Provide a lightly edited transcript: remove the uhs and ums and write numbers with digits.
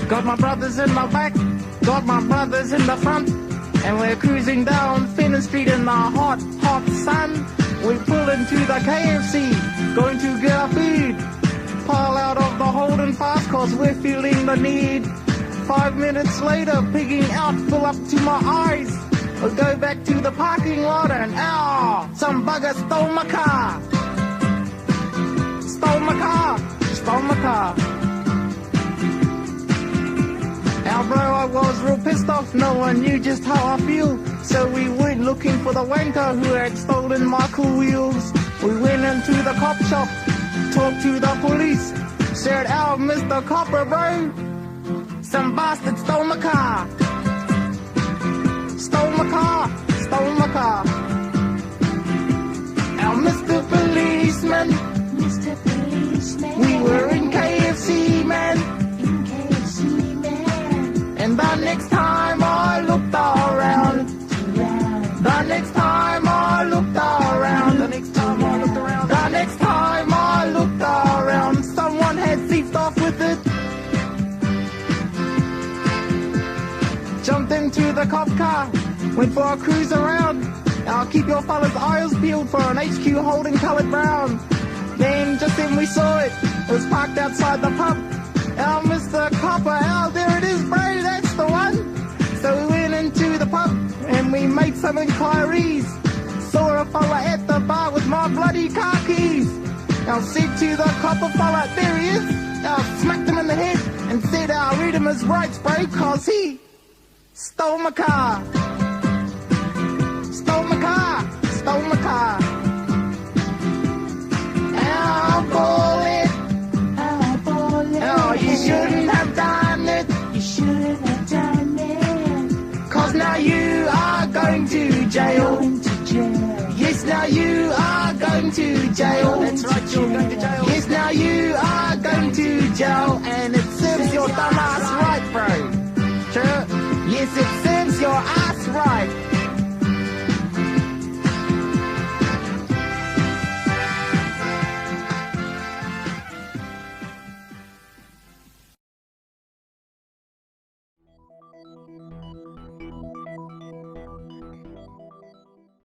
Got my brothers in my back, got my brothers in the front, and we're cruising down Fenner Street in the hot, hot sun. We pull into the KFC, going to get our food. Pile out of the Holden fast cause we're feeling the need. 5 minutes later, pigging out, fill up to my eyes. We'll go back to the parking lot and some bugger stole my car. Stole my car, stole my car. Now bro, I was real pissed off, no one knew just how I feel. So we went looking for the wanker who had stolen my cool wheels. We went into the cop shop, talked to the police, said, "Ow, Mr. Copper, bro, some bastard stole my car. Stole my car, stole my car. Now Mr. Policeman, Mr. Policeman, we were in KFC, man. in KFC, man. And the next time I looked around, the next time I looked around, the next time I looked around, the next time I looked around, someone had thieved off with it. Jumped into the cop car, went for a cruise around. Now keep your fellas' eyes peeled for an HQ holding coloured brown. Then just then we saw it, it was parked outside the pub. Now Mr. Copper, there it is, bro, that's the one. So we went into the pub and we made some inquiries. Saw a fella at the bar with my bloody car keys. Now said to the copper fella, there he is. Now smacked him in the head and said, read him his rights, bro, cause he stole my car. Stole my car, stole my car. I'll call it. Oh, you shouldn't have done it. You shouldn't have done it. Cause now you are going to jail. Going to jail. Yes, now you are going to jail. That's right, you're going to jail. Yes, now you are going to jail. And it serves your dumb ass right, bro. Sure. Yes, it